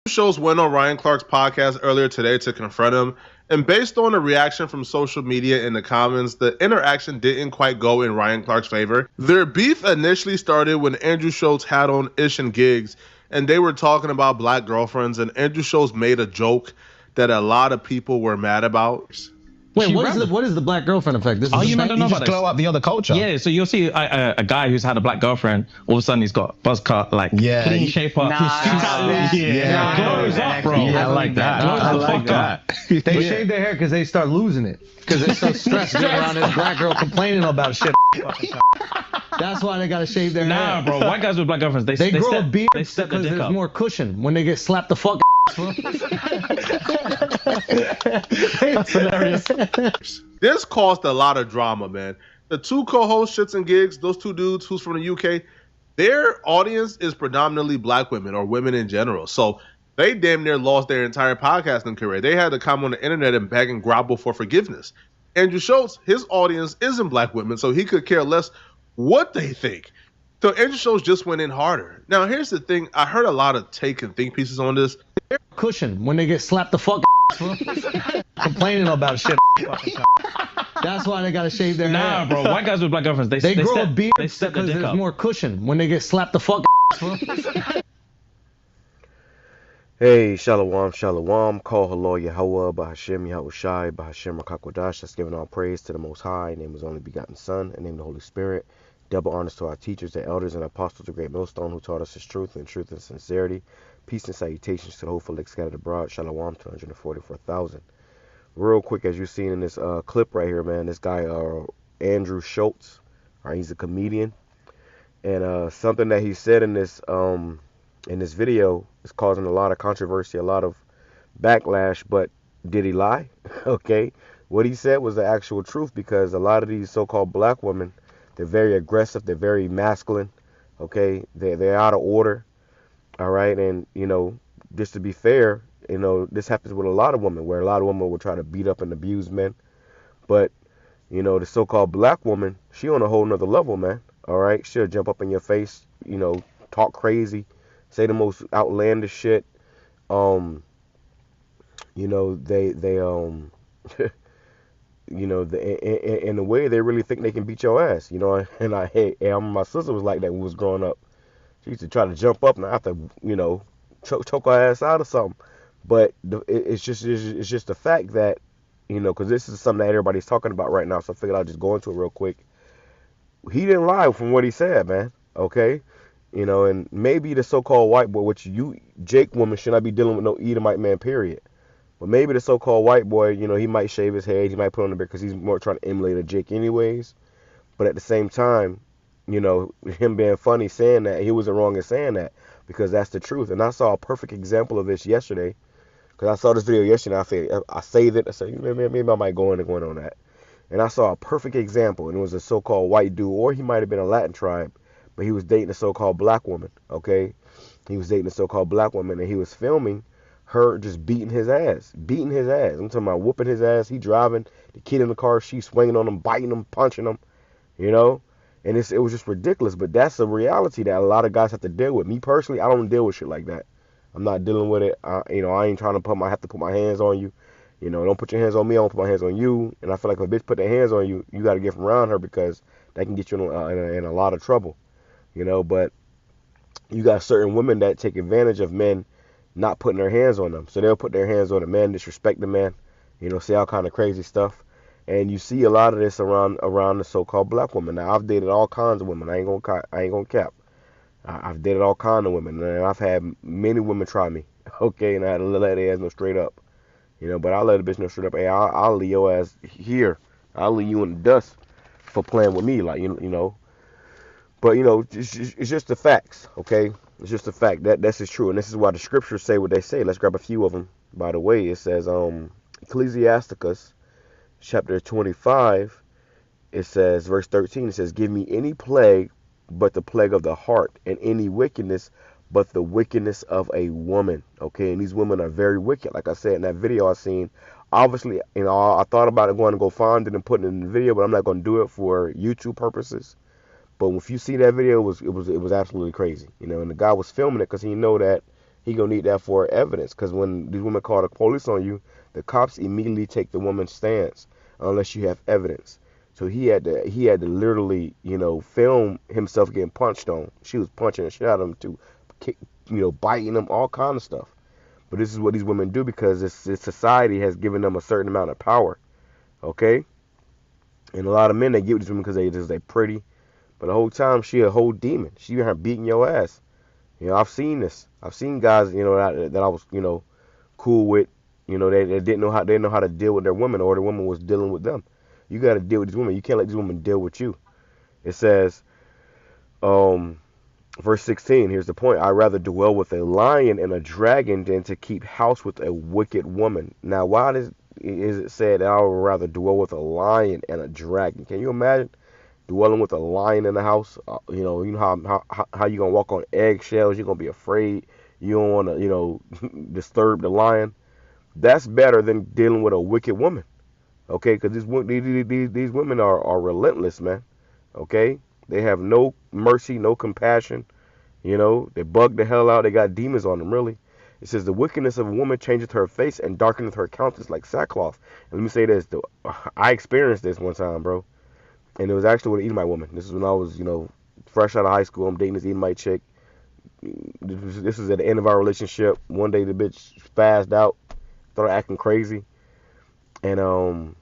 Schulz went on Ryan Clark's podcast earlier today to confront him, and based on the reaction from social media in the comments, the interaction didn't quite go in Ryan Clark's favor. Their beef initially started when Andrew Schulz had on Ish and Gigs, and they were talking about black girlfriends, and Andrew Schulz made a joke that a lot of people were mad about. Wait, what is the black girlfriend effect? This is you don't know about just glow up the other culture. Yeah, so you'll see a guy who's had a black girlfriend, all of a sudden he's got buzz cut, like clean shape up. Glows up, bro. Yeah, I like that. I like that. They shave their hair because they start losing it. Because they're so stressed being around this black girl complaining about shit. That's why they gotta shave their hair. Nah, bro. White guys with black girlfriends, they grow a beard they step because their dick there's up. more cushion when they get slapped the fuck. That's hilarious. This caused a lot of drama, man. The two co-hosts, Shits and Gigs, those two dudes who's from the UK, their audience is predominantly black women or women in general. So they damn near lost their entire podcasting career. They had to come on the internet and beg and grovel for forgiveness. Andrew Schulz, his audience isn't black women, so he could care less what they think. So Andrew Schulz just went in harder. Now, here's the thing. I heard a lot of take and think pieces on this. Cushion when they get slapped the fuck. Complaining about shit. That's why they gotta shave their hair. Nah, bro. White guys with black girlfriends, they grow a beard they step their because dick there's up. more cushion when they get slapped the fuck. Hey, Shalom, Shalom, call Halor Yahweh, Bahashem Yahushai, Bahashem Rakakwadash. That's giving all praise to the Most High, name His only begotten Son, and name the Holy Spirit. Double honors to our teachers, the elders, and apostles, the great millstone who taught us His truth and sincerity. Peace and salutations to the hopeful elect scattered abroad. Shalom to 144,000. Real quick, as you've seen in this clip right here, man, this guy, Andrew Schulz, he's a comedian, and something that he said in this video is causing a lot of controversy, a lot of backlash. But did he lie? Okay, what he said was the actual truth, because a lot of these so-called black women, they're very aggressive, they're very masculine. Okay, they're out of order. All right, and just to be fair, this happens with a lot of women, where a lot of women will try to beat up and abuse men. But the so-called black woman, she on a whole nother level, man. All right, she'll jump up in your face, talk crazy, say the most outlandish shit. And in a way they really think they can beat your ass, and my sister was like that when we was growing up. She used to try to jump up and I have to, choke her ass out or something. But it's just the fact that, because this is something that everybody's talking about right now, so I figured I'll just go into it real quick. He didn't lie from what he said, man. Okay, and maybe the so-called white boy, which Jake woman, should not be dealing with no Edomite man, period. But maybe the so-called white boy, he might shave his head, he might put on the beard because he's more trying to emulate a Jake anyways. But at the same time, him being funny saying that, he wasn't wrong in saying that, because that's the truth. And I saw a perfect example of this yesterday, because I saw this video yesterday. I saved it. I said, maybe I might go in and go in on that. And I saw a perfect example, and it was a so-called white dude, or he might have been a Latin tribe, but he was dating a so-called black woman. Okay, he was dating a so-called black woman, and he was filming her just beating his ass. I'm talking about whooping his ass. He driving, the kid in the car, she swinging on him, biting him, punching him, and it was just ridiculous. But that's a reality that a lot of guys have to deal with. Me personally, I don't deal with shit like that. I'm not dealing with it. I ain't trying to have to put my hands on you. Don't put your hands on me, I won't put my hands on you. And I feel like if a bitch put their hands on you, you got to get from around her, because that can get you in a lot of trouble. But you got certain women that take advantage of men not putting their hands on them. So they'll put their hands on a man, disrespect the man, say all kind of crazy stuff. And you see a lot of this around the so-called black woman. Now, I've dated all kinds of women. I ain't gonna cap. I've dated all kinds of women, and I've had many women try me. Okay, and I had to let their ass know straight up. But I let a bitch know straight up, hey, I'll leave your ass here. I'll leave you in the dust for playing with me, like, But, it's just the facts, okay? It's just the fact that this is true, and this is why the scriptures say what they say. Let's grab a few of them. By the way, it says, Ecclesiasticus, chapter 25, it says, verse 13, it says, give me any plague but the plague of the heart, and any wickedness but the wickedness of a woman. Okay, and these women are very wicked. Like I said in that video I seen, obviously, I thought about it going to go find it and putting it in the video, but I'm not going to do it for YouTube purposes. But if you see that video, it was absolutely crazy, and the guy was filming it because he know that, He gonna need that for evidence, because when these women call the police on you, the cops immediately take the woman's stance unless you have evidence. So he had to literally, film himself getting punched on. She was punching the shit out of him too, kick, biting him, all kind of stuff. But this is what these women do because this society has given them a certain amount of power. Okay, and a lot of men, they get with these women because they pretty, but the whole time she a whole demon. She her beating your ass. I've seen this. I've seen guys, that I was, cool with. They didn't know how to deal with their women, or the woman was dealing with them. You got to deal with these women. You can't let these women deal with you. It says, verse 16. Here's the point. I rather dwell with a lion and a dragon than to keep house with a wicked woman. Now, why is it said that I would rather dwell with a lion and a dragon? Can you imagine dwelling with a lion in the house? How you gonna walk on eggshells? You're gonna be afraid. You don't want to disturb the lion. That's better than dealing with a wicked woman. Okay, because these women are relentless, man. Okay, they have no mercy, no compassion. They bug the hell out. They got demons on them, really. It says the wickedness of a woman changeth her face and darkeneth her countenance like sackcloth. And let me say this: I experienced this one time, bro. And it was actually with an Edomite woman. This is when I was, fresh out of high school. I'm dating this Edomite chick. This is at the end of our relationship. One day the bitch spazzed out, started acting crazy, and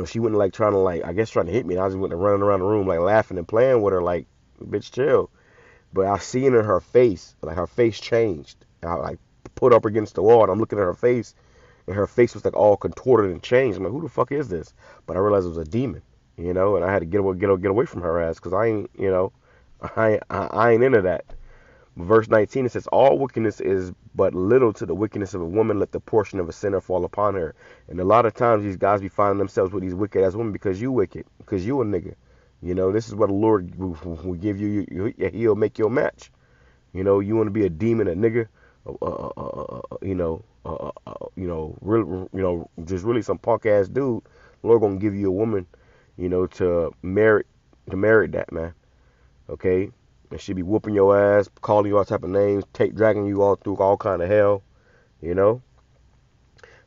she went like trying to hit me. And I just went running around the room like laughing and playing with her, like, bitch, chill. But I seen in her face, like her face changed. I like put up against the wall, and I'm looking at her face, and her face was like all contorted and changed. I'm like, who the fuck is this? But I realized it was a demon. And I had to get away from her ass, because I ain't, I ain't into that. Verse 19, it says, all wickedness is but little to the wickedness of a woman. Let the portion of a sinner fall upon her. And a lot of times these guys be finding themselves with these wicked ass women because you wicked, because you a nigga. This is what the Lord will give you. He'll make you a match. You want to be a demon, a nigga, just really some punk ass dude. The Lord gonna give you a woman, to merit that, man. Okay, and she be whooping your ass, calling you all type of names, dragging you all through all kind of hell.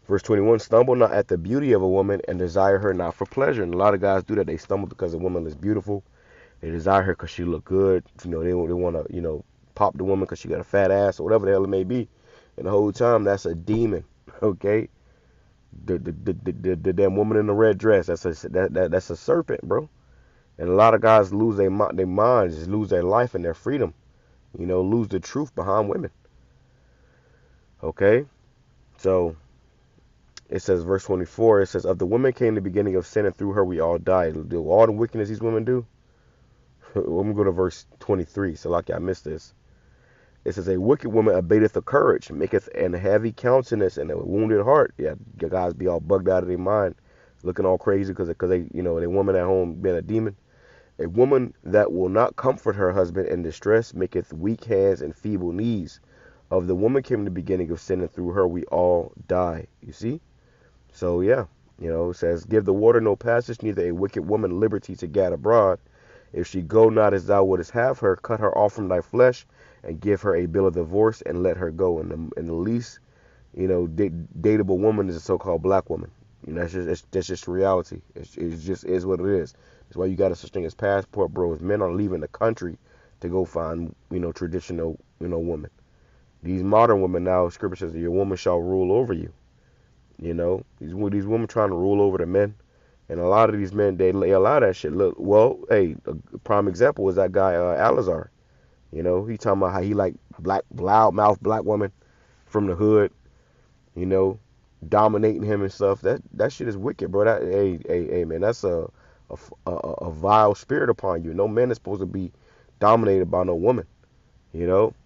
Verse 21, stumble not at the beauty of a woman and desire her not for pleasure. And a lot of guys do that. They stumble because a woman is beautiful. They desire her because she look good. They want to, pop the woman because she got a fat ass or whatever the hell it may be. And the whole time, that's a demon. Okay, the damn woman in the red dress. That's a serpent, bro. And a lot of guys lose their minds, just lose their life and their freedom. Lose the truth behind women. Okay, so it says, verse 24. It says, of the woman came the beginning of sin, and through her we all died. Do all the wickedness these women do. Let me go to verse 23. So like I missed this. It says, a wicked woman abateth the courage, maketh an heavy countenance and a wounded heart. Yeah, the guys be all bugged out of their mind, looking all crazy because they, their woman at home being a demon. A woman that will not comfort her husband in distress maketh weak hands and feeble knees. Of the woman came the beginning of sin, and through her we all die. You see? So yeah, it says, give the water no passage, neither a wicked woman liberty to gad abroad. If she go not as thou wouldest have her, cut her off from thy flesh, and give her a bill of divorce, and let her go. And the least, dateable woman is a so-called black woman. That's just reality. It just is what it is. That's why you got such thing as passport bros. Men are leaving the country to go find, traditional, women. These modern women now, scripture says, your woman shall rule over you. These women trying to rule over the men. And a lot of these men, they allow that shit. Look, well, hey, a prime example was that guy, Alizar. He talking about how he like black, loudmouth black woman from the hood, dominating him and stuff. That shit is wicked, bro. Hey, man, that's a vile spirit upon you. No man is supposed to be dominated by no woman.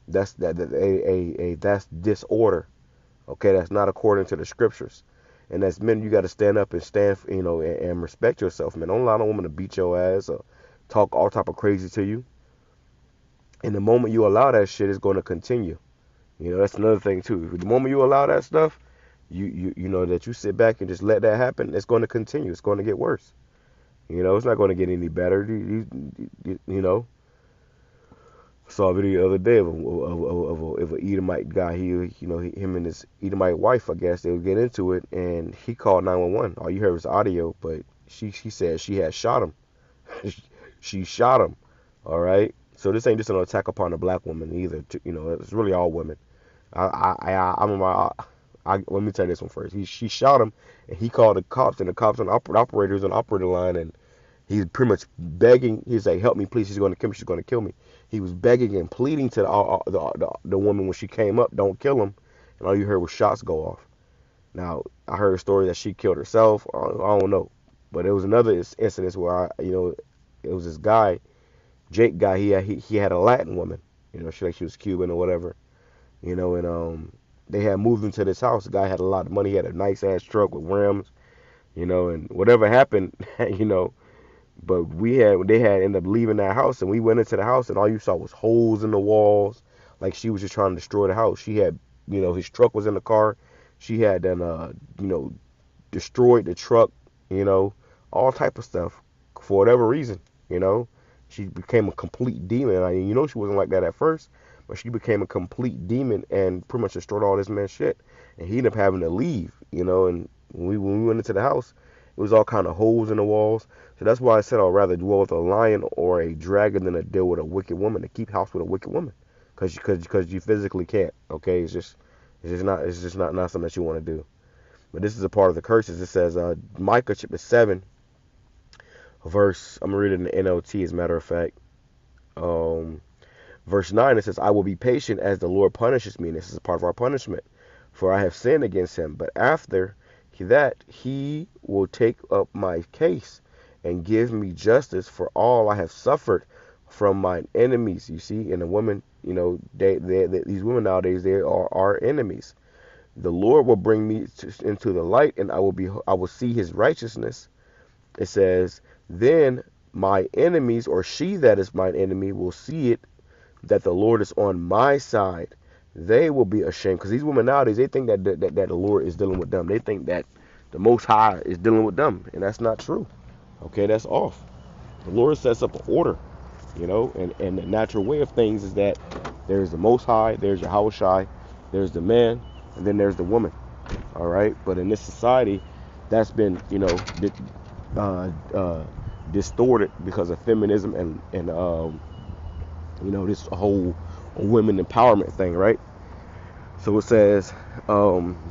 That's that's disorder. Okay, that's not according to the scriptures. And as men, you got to stand up and stand, and respect yourself, man. Don't allow no woman to beat your ass or talk all type of crazy to you. And the moment you allow that shit, it's going to continue. That's another thing too. The moment you allow that stuff, you know that you sit back and just let that happen, it's going to continue. It's going to get worse. It's not going to get any better. Saw a video the other day of a Edomite guy. Him and his Edomite wife, I guess, they would get into it, and he called 911. All you heard was audio, but she said she had shot him. She shot him. All right. So this ain't just an attack upon a black woman either. It's really all women. Let me tell you this one first. She shot him, and he called the cops, and the cops and operators on the operator line, and he's pretty much begging. He's like, "Help me, please! She's going to kill me! She's going to kill me!" He was begging and pleading to the woman when she came up, "Don't kill him!" And all you heard was shots go off. Now I heard a story that she killed herself. I don't know, but it was another incident where it was this guy, Jake guy. He had a Latin woman. She was Cuban or whatever. And they had moved into this house. The guy had a lot of money. He had a nice ass truck with rims. And whatever happened, But they had ended up leaving that house, and we went into the house, and all you saw was holes in the walls, like she was just trying to destroy the house. She had, his truck was in the car. She had done, destroyed the truck, all type of stuff for whatever reason. She became a complete demon. She wasn't like that at first, but she became a complete demon and pretty much destroyed all this man's shit. And he ended up having to leave, And when we went into the house, it was all kind of holes in the walls. So that's why I said I'd rather dwell with a lion or a dragon than to deal with a wicked woman, to keep house with a wicked woman, because you physically can't. Okay, it's just not something that you want to do. But this is a part of the curses. It says Micah chapter 7, verse. I'm gonna read it in the NLT as a matter of fact. Verse 9. It says, "I will be patient as the Lord punishes me." And this is a part of our punishment, for I have sinned against him. But after that he will take up my case and give me justice for all I have suffered from mine enemies. You see, and the women, these women nowadays, they are our enemies. The Lord will bring me into the light, and I will see his righteousness. It says, then my enemies, or she that is mine enemy, will see it, that the Lord is on my side. They will be ashamed, because these women nowadays, they think that the Lord is dealing with them. They think that the Most High is dealing with them, and that's not true. Okay, that's off. The Lord sets up an order, and the natural way of things is that there's the Most High, there's Yahweh Shai, there's the man, and then there's the woman. All right, but in this society, that's been distorted because of feminism and this whole women empowerment thing, right? So it says,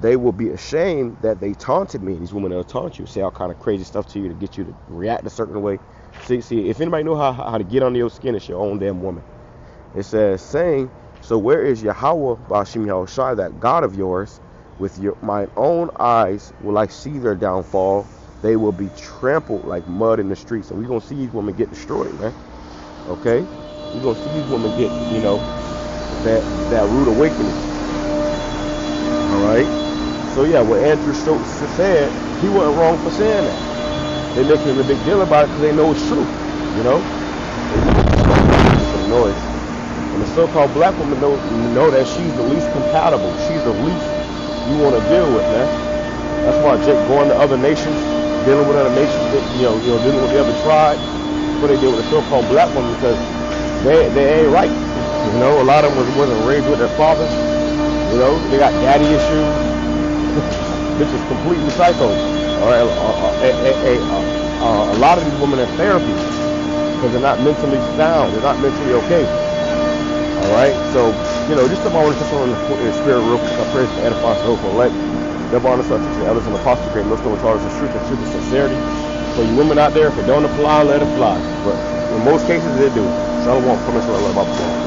they will be ashamed that they taunted me. These women will taunt you, say all kind of crazy stuff to you to get you to react a certain way. See, if anybody know how to get under your skin, it's your own damn woman. It says, saying, so where is Yahweh Bashim Yahushai, that God of yours? With my own eyes will I see their downfall. They will be trampled like mud in the streets. So we're going to see these women get destroyed, man. Okay? We're going to see these women get, that rude awakening. Alright? So yeah, what Andrew Schulz said, he wasn't wrong for saying that. They're making a big deal about it because they know it's true. Some noise. And the so-called black woman know that she's the least compatible. She's the least you want to deal with, man. That's why Jake going to other nations, dealing with other nations, dealing with the other tribes. That's what they deal with the so-called black woman, because they ain't right. A lot of them wasn't raised with their fathers. They got daddy issues. Bitches completely psycho. All right, a lot of these women are therapy because they're not mentally sound. They're not mentally okay. All right, so just something I want to touch on in the spirit real quick. I pray for edifying, for hope, and elect. Never honest our teachers, elders, and apostles, create no stone charges of truth and truth and sincerity. So you women out there, if it don't apply, let it fly. But in most cases, they do. Shalom, come and love about the